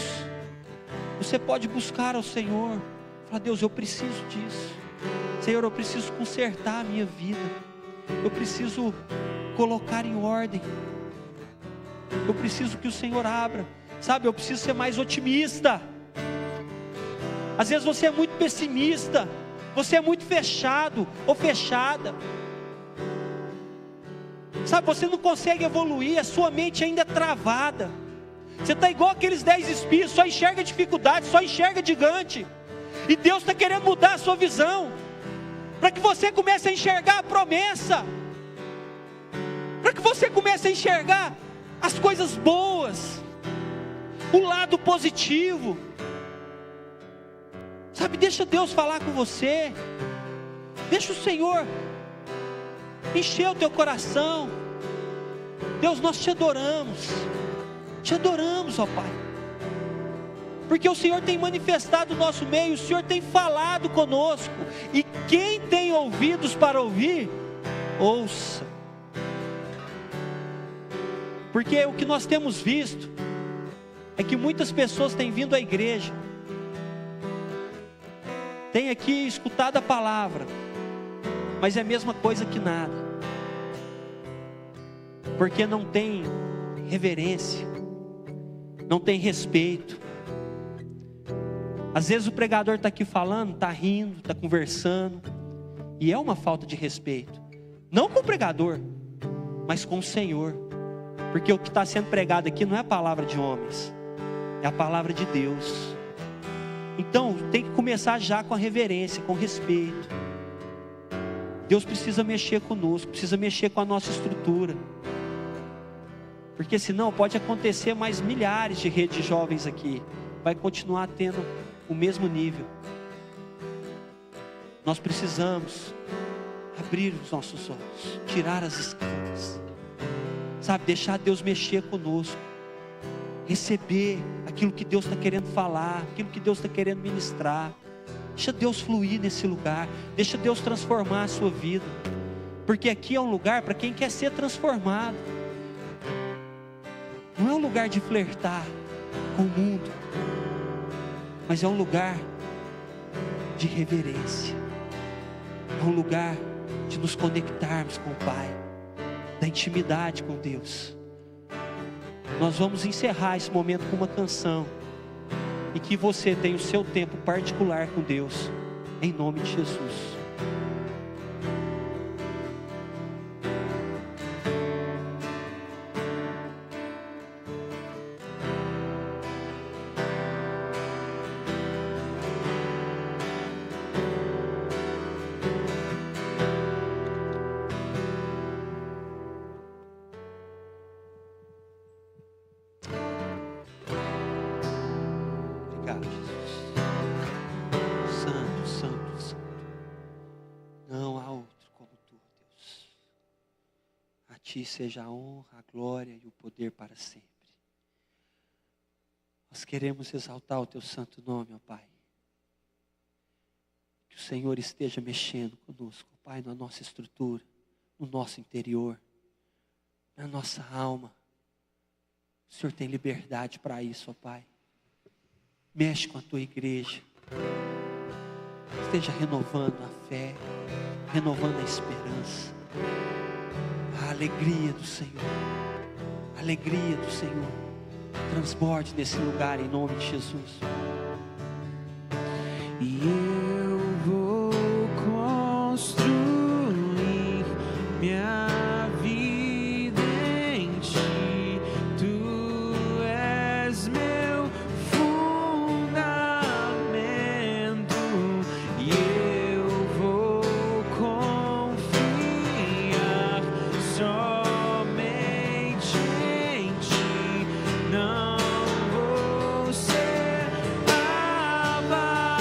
Você pode buscar ao Senhor. Fala: Deus, eu preciso disso. Senhor, eu preciso consertar a minha vida. Eu preciso colocar em ordem. Eu preciso que o Senhor abra. Sabe, eu preciso ser mais otimista. Às vezes você é muito pessimista. Você é muito fechado ou fechada. Sabe, você não consegue evoluir. A sua mente ainda é travada. Você está igual aqueles 10 espias. Só enxerga dificuldade, só enxerga gigante. E Deus está querendo mudar a sua visão, para que você comece a enxergar a promessa, para que você comece a enxergar as coisas boas, o lado positivo. Sabe, deixa Deus falar com você. Deixa o Senhor encher o teu coração. Deus, nós te adoramos, ó Pai, porque o Senhor tem manifestado no nosso meio, o Senhor tem falado conosco, e quem tem ouvidos para ouvir, ouça. Porque o que nós temos visto é que muitas pessoas têm vindo à igreja, têm aqui escutado a palavra, mas é a mesma coisa que nada, porque não tem reverência, não tem respeito. Às vezes o pregador está aqui falando, está rindo, está conversando, e é uma falta de respeito, não com o pregador, mas com o Senhor, porque o que está sendo pregado aqui não é a palavra de homens, é a palavra de Deus. Então tem que começar já com a reverência, com respeito. Deus precisa mexer conosco, precisa mexer com a nossa estrutura, porque senão pode acontecer mais milhares de redes de jovens aqui, vai continuar tendo o mesmo nível. Nós precisamos abrir os nossos olhos, tirar as escamas, sabe, deixar Deus mexer conosco, receber aquilo que Deus está querendo falar, aquilo que Deus está querendo ministrar. Deixa Deus fluir nesse lugar, deixa Deus transformar a sua vida, porque aqui é um lugar para quem quer ser transformado. Não é um lugar de flertar com o mundo, mas é um lugar de reverência, é um lugar de nos conectarmos com o Pai, da intimidade com Deus. Nós vamos encerrar esse momento com uma canção, e que você tenha o seu tempo particular com Deus, em nome de Jesus. Ti seja a honra, a glória e o poder para sempre. Nós queremos exaltar o teu santo nome, ó Pai. Que o Senhor esteja mexendo conosco, ó Pai, na nossa estrutura, no nosso interior, na nossa alma. O Senhor tem liberdade para isso, ó Pai. Mexe com a tua igreja. Esteja renovando a fé, renovando a esperança. A alegria do Senhor, a alegria do Senhor, transborde nesse lugar em nome de Jesus. E eu vou construir minha vida em Ti, Tu és meu fundamento, e eu vou confiar somente em Ti, não vou ser abalado.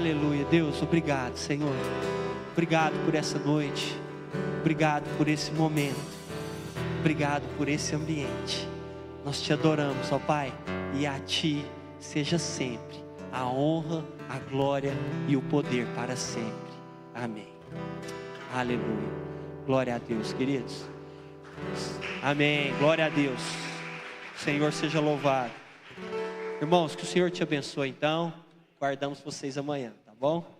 Aleluia. Deus, obrigado, Senhor. Obrigado por essa noite. Obrigado por esse momento. Obrigado por esse ambiente. Nós te adoramos, ó Pai, e a Ti seja sempre a honra, a glória e o poder para sempre. Amém. Aleluia. Glória a Deus, queridos. Amém. Glória a Deus. O Senhor seja louvado. Irmãos, que o Senhor te abençoe então. Guardamos vocês amanhã, tá bom?